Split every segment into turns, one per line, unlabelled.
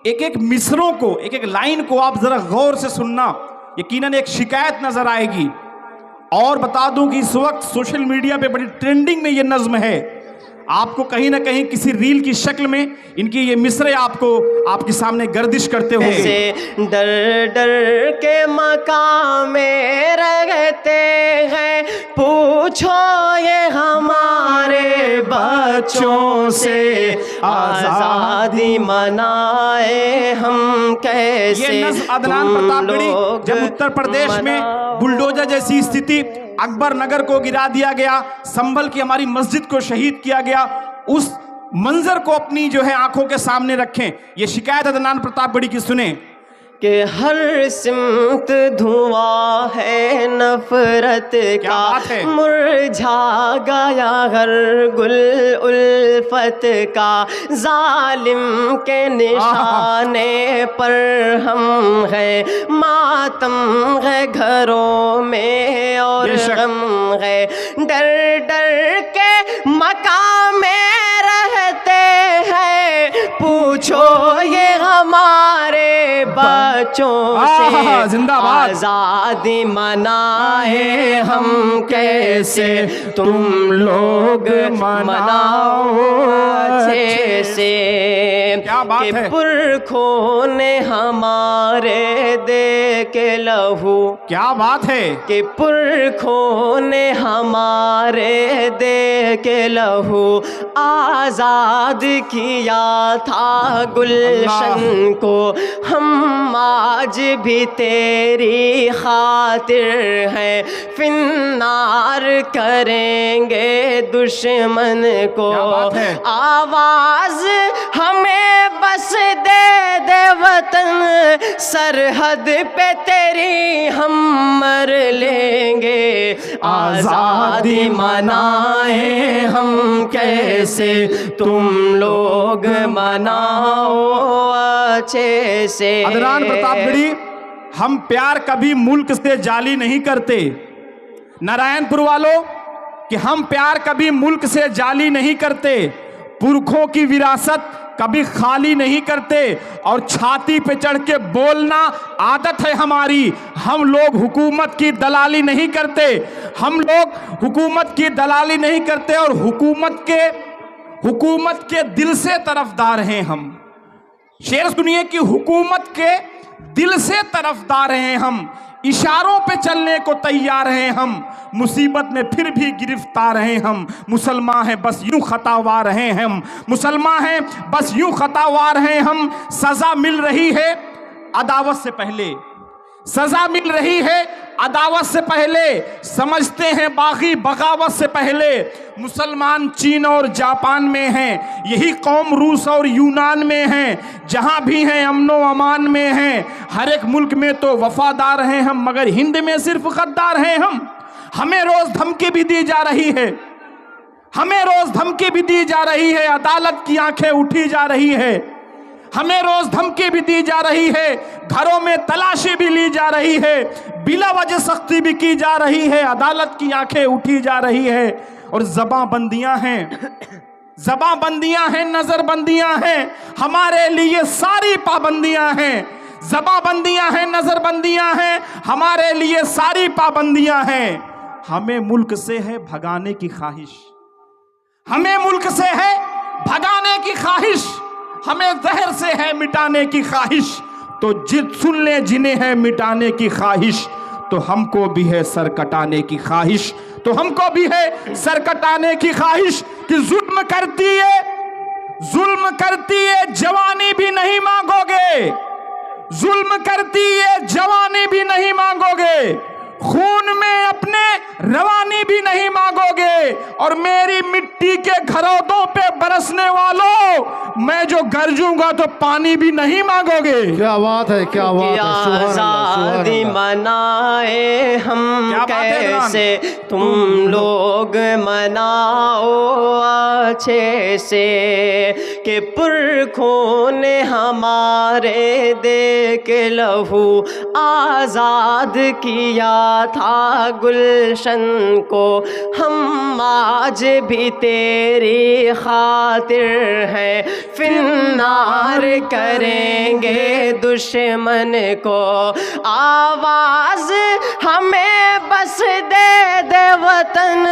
ایک ایک مصروں کو، ایک ایک لائن کو آپ ذرا غور سے سننا، یقیناً ایک شکایت نظر آئے گی۔ اور بتا دوں کہ اس وقت سوشل میڈیا پہ بڑی ٹرینڈنگ میں یہ نظم ہے، آپ کو کہیں نہ کہیں کسی ریل کی شکل میں ان کی یہ مصرے آپ کے سامنے گردش کرتے ہوں گے۔
ڈر ڈر کے مقام میں رہتے ہیں، پوچھو یہ ہمارے بچوں سے، آزادی منائے ہم کیسے۔
یہ نظم عدنان پرتاپ گڑھی جب اتر پردیش میں بلڈوزر جیسی استھتی، اکبر نگر کو گرا دیا گیا، سنبھل کی ہماری مسجد کو شہید کیا گیا، اس منظر کو اپنی جو ہے آنکھوں کے سامنے رکھیں۔ یہ شکایت عدنان پرتاپ گڑھی کی سنیں
کہ ہر سمت دھواں ہے نفرت کا، مرجھا گیا ہر گل الفت کا، ظالم کے نشانے پر ہم ہے، ماتم ہے گھروں میں اور غم ہے، ڈر ڈر کے مقام میں رہتے ہیں، پوچھو یہ ہمارے بچوں سے، آزادی منائے ہم کیسے، تم لوگ مناؤ اچھے سے، کہ پرکھوں نے ہمارے دے کے لہو،
کیا بات ہے،
کہ پرکھوں نے ہمارے دے کے لہو آزاد کیا تھا گلشن کو، ہم آج بھی تیری خاطر ہیں، فنار کریں گے دشمن کو، آواز ہمیں بس دے دے وطن، سرحد پہ تیری ہم مر لیں گے، آزادی منائے ہم کیسے، تم لوگ مناؤ اچھے سے۔
عدنان پرتاپ گڑھی، ہم پیار کبھی ملک سے جعلی نہیں کرتے، نارائن پور والوں، کہ ہم پیار کبھی ملک سے جعلی نہیں کرتے، پرکھوں کی وراثت کبھی خالی نہیں کرتے، اور چھاتی پہ چڑھ کے بولنا عادت ہے ہماری، ہم لوگ حکومت کی دلالی نہیں کرتے، ہم لوگ حکومت کی دلالی نہیں کرتے، اور حکومت کے دل سے طرفدار ہیں ہم۔ شعر سنیے کہ حکومت کے دل سے طرفدار ہیں ہم، اشاروں پہ چلنے کو تیار ہیں ہم، مصیبت میں پھر بھی گرفتار ہیں ہم، مسلمان ہیں بس یوں خطاوار ہیں ہم، مسلمان ہیں بس یوں خطاوار ہیں ہم، سزا مل رہی ہے عداوت سے پہلے، سزا مل رہی ہے عداوت سے پہلے، سمجھتے ہیں باغی بغاوت سے پہلے، مسلمان چین اور جاپان میں ہیں، یہی قوم روس اور یونان میں ہیں، جہاں بھی ہیں امن و امان میں ہیں، ہر ایک ملک میں تو وفادار ہیں ہم، مگر ہند میں صرف غدار ہیں ہم، ہمیں روز دھمکی بھی دی جا رہی ہے، ہمیں روز دھمکی بھی دی جا رہی ہے، عدالت کی آنکھیں اٹھی جا رہی ہے، ہمیں روز دھمکی بھی دی جا رہی ہے، گھروں میں تلاشی بھی لی جا رہی ہے، بلا وجہ سختی بھی کی جا رہی ہے، عدالت کی آنکھیں اٹھی جا رہی ہے، اور زباں بندیاں ہیں، زباں بندیاں ہیں، نظر بندیاں ہیں، ہمارے لیے ساری پابندیاں ہیں، زباں بندیاں ہیں، نظر بندیاں ہیں، ہمارے لیے ساری پابندیاں ہیں، ہمیں ملک سے ہے بھگانے کی خواہش، ہمیں ملک سے ہے بھگانے کی خواہش، ہمیں زہر سے ہے مٹانے کی خواہش، تو سن لیں جنہیں ہے مٹانے کی خواہش، تو ہم کو بھی ہے سر کٹانے کی خواہش، تو ہم کو بھی ہے سر کٹانے کی خواہش، کہ ظلم کرتی ہے جوانی بھی نہیں مانگو گے، ظلم کرتی ہے جوانی بھی نہیں مانگو گے، خون میں اپنے روانی بھی نہیں مانگو گے، اور میری مٹی کے گھرودوں پہ برسنے والوں، میں جو گرجوں گا تو پانی بھی نہیں مانگو گے۔
کیا بات ہے، کیا بات ہے،
آزادی منائے ہم کیسے، تم لوگ مناؤ اچھے سے، کہ پرکھوں نے ہمارے دے کے لہو آزاد کیا تھا گلشن کو، ہم آج بھی تیری خاطر ہیں، فی النار کریں گے دشمن کو، آواز ہمیں بس دے دے وطن،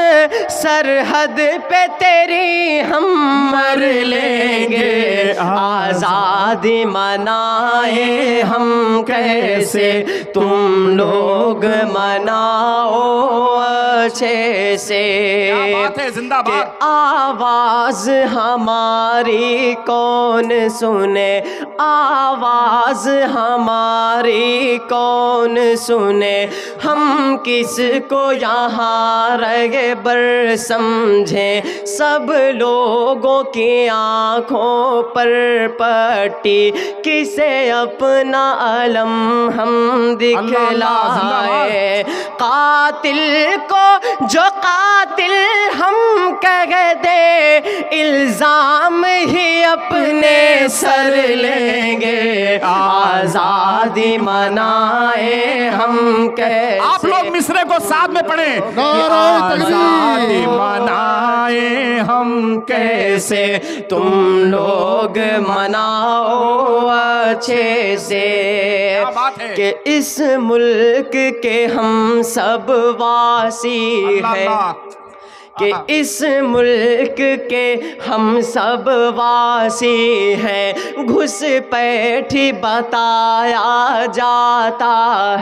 سرحد پہ تیری ہم مر لیں گے، آزادی منائے ہم کیسے، تم لوگ مناؤ اچھے سے،
کیا بات ہے، زندہ
کہ
باد۔
آواز ہماری کون سنے، آواز ہماری کون سنے، ہم کس کو یہاں رہبر سمجھیں، سب لوگوں کی آنکھوں پر پٹی، کسے اپنا علم ہم دکھلائے، قاتل کو جو قاتل ہم کہہ دے، الزام ہی اپنے سر لیں گے، آزادی منائے ہم کیسے۔
آپ لوگ مصرے کو ساتھ میں پڑھیں،
نعرہ تکبیر۔
آزادی منائے ہم کیسے،
تم لوگ مناؤ اچھے سے،
کیا بات ہے۔
کہ اس ملک کے ہم سب واسی
اللہ
ہیں،
اللہ۔
کہ اس ملک کے ہم سب واسی ہیں، گھس پیٹھی بتایا جاتا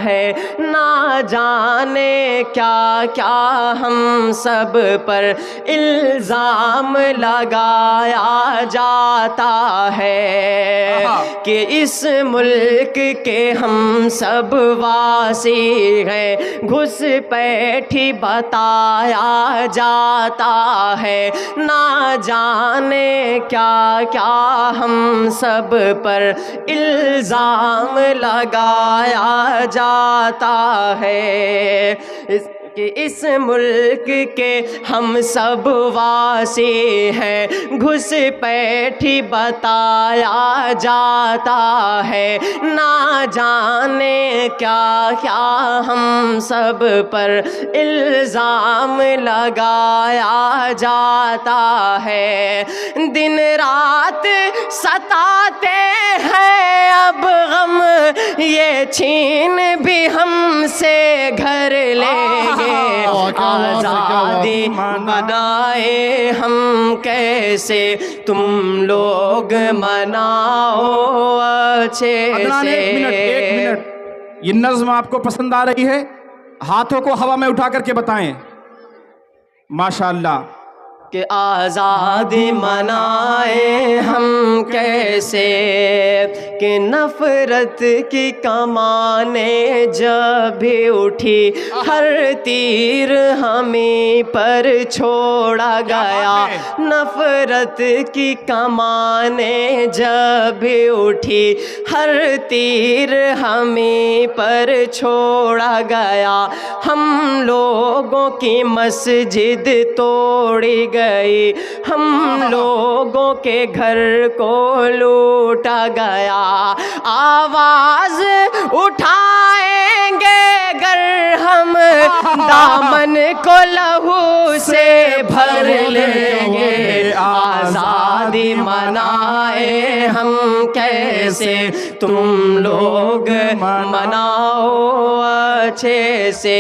ہے، نہ جانے کیا کیا ہم سب پر الزام لگایا جاتا ہے، کہ اس ملک کے ہم سب واسی ہیں، گھس پیٹھی بتایا جاتا ہے، نہ جانے کیا کیا ہم سب پر الزام لگایا جاتا ہے، کہ اس ملک کے ہم سب واسی ہیں، گھس پیٹھی بتایا جاتا ہے، نہ جانے کیا کیا ہم سب پر الزام لگایا جاتا ہے، دن رات ستاتے ہیں اب غم، یہ چھین بھی ہم سے گھر لیں گے، آزادی منائے ہم کیسے، تم لوگ مناؤ اچھے
عدنان،
سے۔
ایک منٹ، یہ نظم آپ کو پسند آ رہی ہے؟ ہاتھوں کو ہوا میں اٹھا کر کے بتائیں۔ ماشاءاللہ۔
کہ آزادی منائے ہم کیسے، کہ نفرت کی کمانیں جب بھی اٹھی، ہر تیر ہمیں پر چھوڑا گیا، نفرت کی کمانیں جب بھی اٹھی، ہر تیر ہمیں پر چھوڑا گیا، ہم لوگوں کی مسجد توڑی گئی، ہم لوگوں کے گھر کو لوٹا گیا، آواز اٹھائیں گے گر ہم، دامن کو لہو سے بھر لیں گے، آزادی منائے ہم کیسے، تم لوگ مناؤ اچھے سے،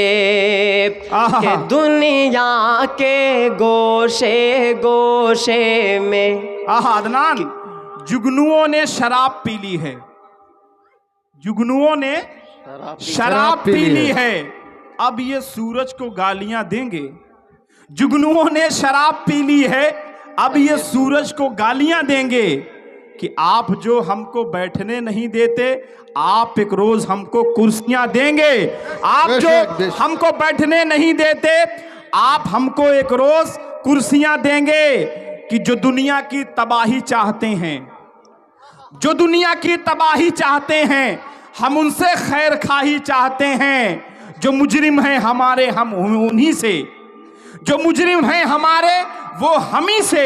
کہ دنیا کے گوشے گوشے میں۔
عدنان، جگنوؤں نے شراب پی لی ہے، جگنوؤں نے شراب پی لی ہے، اب یہ سورج کو گالیاں دیں گے، جگنوؤں نے شراب پی لی ہے، اب یہ سورج کو گالیاں دیں گے، کہ آپ جو ہم کو بیٹھنے نہیں دیتے، آپ ایک روز ہم کو کرسیاں دیں گے، آپ جو ہم کو بیٹھنے نہیں دیتے، آپ ہم کو ایک روز کرسیاں دیں گے، کہ جو دنیا کی تباہی چاہتے ہیں، جو دنیا کی تباہی چاہتے ہیں، ہم ان سے خیر خواہی چاہتے ہیں، جو مجرم ہیں ہمارے ہم انہی سے، جو مجرم ہیں ہمارے وہ ہمیں سے،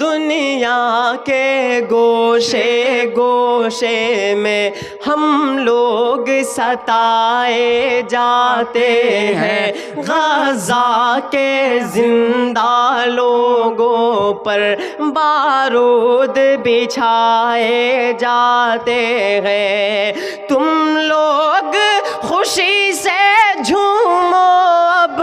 دنیا کے گوشے گوشے میں ہم لوگ ستائے جاتے ہیں، غزہ کے زندہ لوگوں پر بارود بچھائے جاتے ہیں۔ تم لوگ خوشی سے جھومو، اب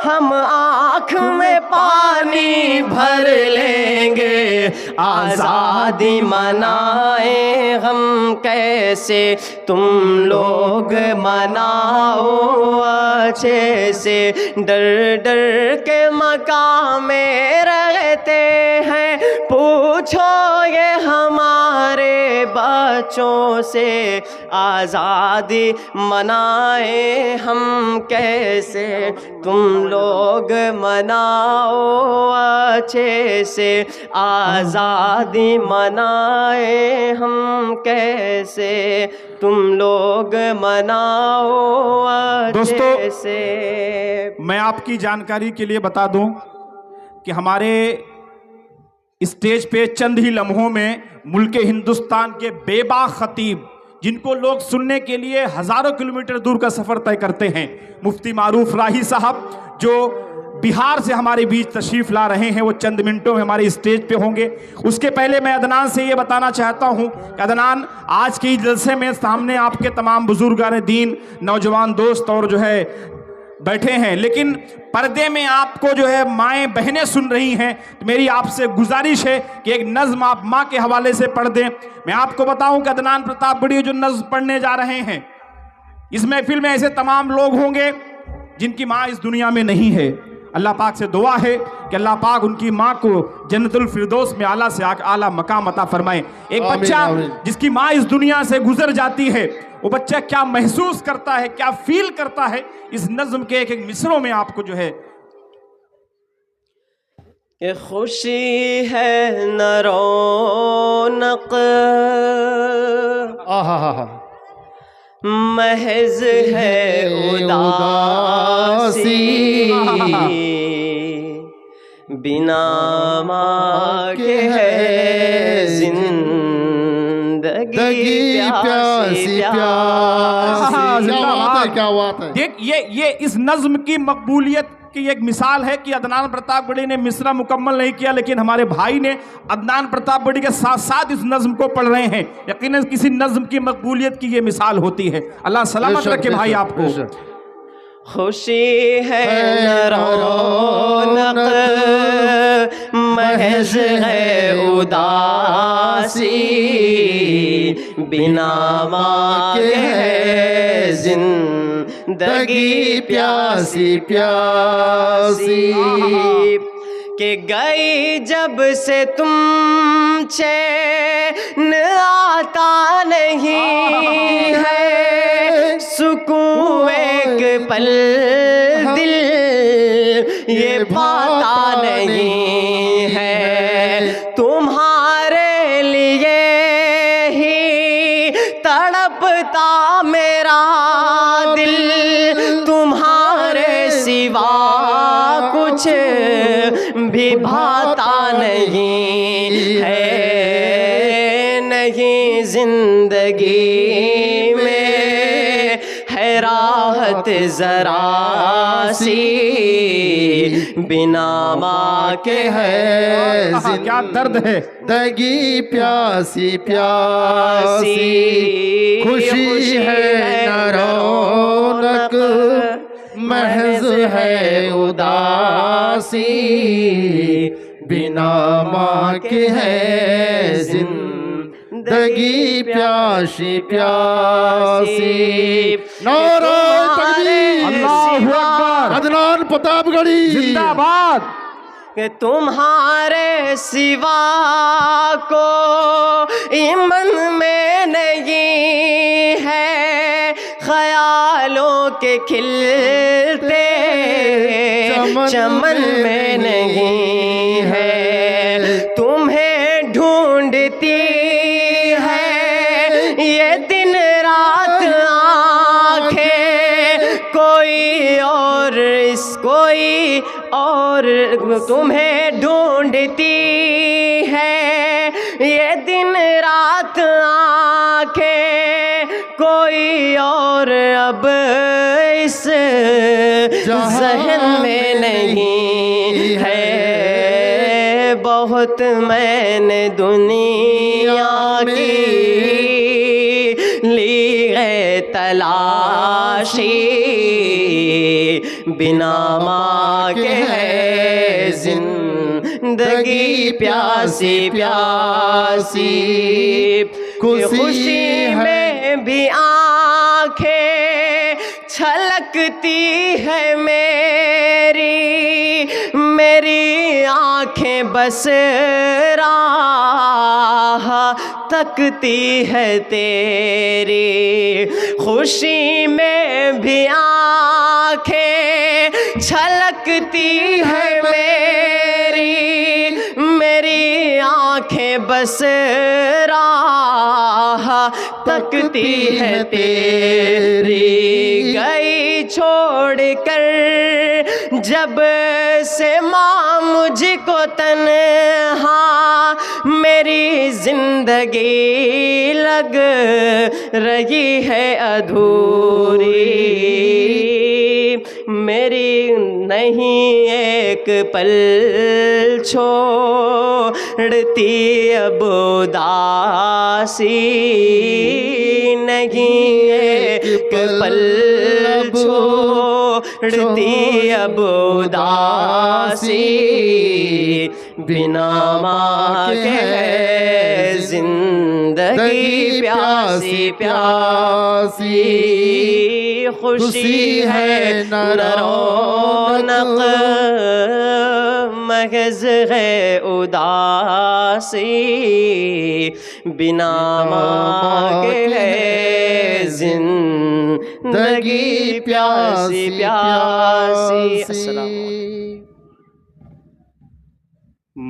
ہم آنکھ میں پانی بھر لیں گے، آزادی منائیں ہم کیسے، تم لوگ مناؤ اچھے سے۔ ڈر ڈر کے مقام میں رہتے ہیں، پوچھو یہ ہمارے بچوں سے، آزادی منائیں ہم کیسے، تم لوگ مناؤ اچھے سے، آزادی منائیں ہم کیسے، تم لوگ مناؤ اچھے سے۔
میں آپ کی جانکاری کے لیے بتا دوں کہ ہمارے اسٹیج پہ چند ہی لمحوں میں ملک ہندوستان کے بے باک خطیب، جن کو لوگ سننے کے لیے ہزاروں کلومیٹر دور کا سفر طے کرتے ہیں، مفتی معروف راہی صاحب جو بہار سے ہمارے بیچ تشریف لا رہے ہیں، وہ چند منٹوں میں ہمارے اسٹیج پہ ہوں گے۔ اس کے پہلے میں عدنان سے یہ بتانا چاہتا ہوں کہ عدنان، آج کے جلسے میں سامنے آپ کے تمام بزرگان دین، نوجوان دوست اور جو ہے بیٹھے ہیں، لیکن پردے میں آپ کو جو ہے مائیں بہنیں سن رہی ہیں، تو میری آپ سے گزارش ہے کہ ایک نظم آپ ماں کے حوالے سے پڑھ دیں۔ میں آپ کو بتاؤں کہ عدنان پرتاپ بڑی جو نظم پڑھنے جا رہے ہیں، اس محفل میں ایسے تمام لوگ ہوں گے جن کی ماں اس دنیا میں نہیں ہے۔ اللہ پاک سے دعا ہے کہ اللہ پاک ان کی ماں کو جنت الفردوس میں اعلیٰ سے اعلیٰ مقام عطا فرمائے۔ ایک بچہ جس کی ماں اس دنیا سے گزر جاتی ہے، وہ بچہ کیا محسوس کرتا ہے، کیا فیل کرتا ہے، اس نظم کے ایک ایک مصرعوں میں آپ کو جو ہے
کہ خوشی ہے نہ رونق محض ہے اداسی، بنا ماں کے ہے زندگی پیاسی پیاسی۔
کیا بات ہے۔
دیکھ یہ اس نظم کی مقبولیت کی ایک مثال ہے کہ عدنان پرتاپ بڑی نے مصرع مکمل نہیں کیا، لیکن ہمارے بھائی نے عدنان پرتاپ بڑی کے ساتھ ساتھ اس نظم کو پڑھ رہے ہیں۔ یقیناً کسی نظم کی مقبولیت کی یہ مثال ہوتی ہے۔ اللہ سلامت رکھے بھائی آپ کو۔
خوشی ہے نہ رونق محض ہے اداسی، بنا ماں کے ہے زندگی پیاسی پیاسی۔ کہ گئی جب سے تم چین آتا نہیں ہے، سکون ایک پل دل یہ پاتا نہیں ہے، تمہارے لیے ہی تڑپتا میرا دل، تمہارے سوا کچھ بھی بھاتا نہیں ہے، نہیں زندگی میں ہے راحت ذرا سی، بنا ماں کے ہے
کیا درد ہے
زندگی پیاسی پیاسی، خوشی ہے نہ رونق محض ہے اداسی، بنا ماں کے ہے زندگی پیاسی پیاسی۔ نعرہ تکبیر،
اللہ اکبر،
عدنان پرتاپ گڑھی
زندہ باد۔
کہ تمہارے سوا کو من میں نہیں ہے، خیالوں کے کھلتے چمن میں نہیں ہے، تمہیں ڈھونڈتی ہے یہ دن رات آنکھیں، کوئی اور اس کوئی تمہیں ڈھونڈتی ہے یہ دن رات آنکھیں، کوئی اور اب اس ذہن میں نہیں ہے۔ بہت میں نے دنیا کی لی ہے تلاشی، بنا ماں کے ہے زندگی پیاسی پیاسی۔ خوشی میں بھی آنکھیں چھلکتی ہے میری آنکھیں بس راہ تکتی ہے تیری۔ خوشی میں بھی آنکھیں چھلکتی ہے میری آنکھیں بس راہ تکتی ہے تیری۔ گئی چھوڑ کر جب سے ماں مجھ کو تنہا، میری زندگی لگ رہی ہے ادھوری۔ میری نہیں ایک پل چھوڑتی اب اداسی، نہیں ایک پل چھوڑتی اب اداسی، بنا ماں کے زندگی پیاسی پیاسی۔ خوشی ہے نہ رونق محض ہے اداسی، بنا ماں کے ہے زندگی پیاسی پیاسی۔ السلام علیکم۔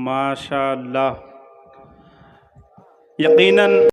ماشاء اللہ، یقیناً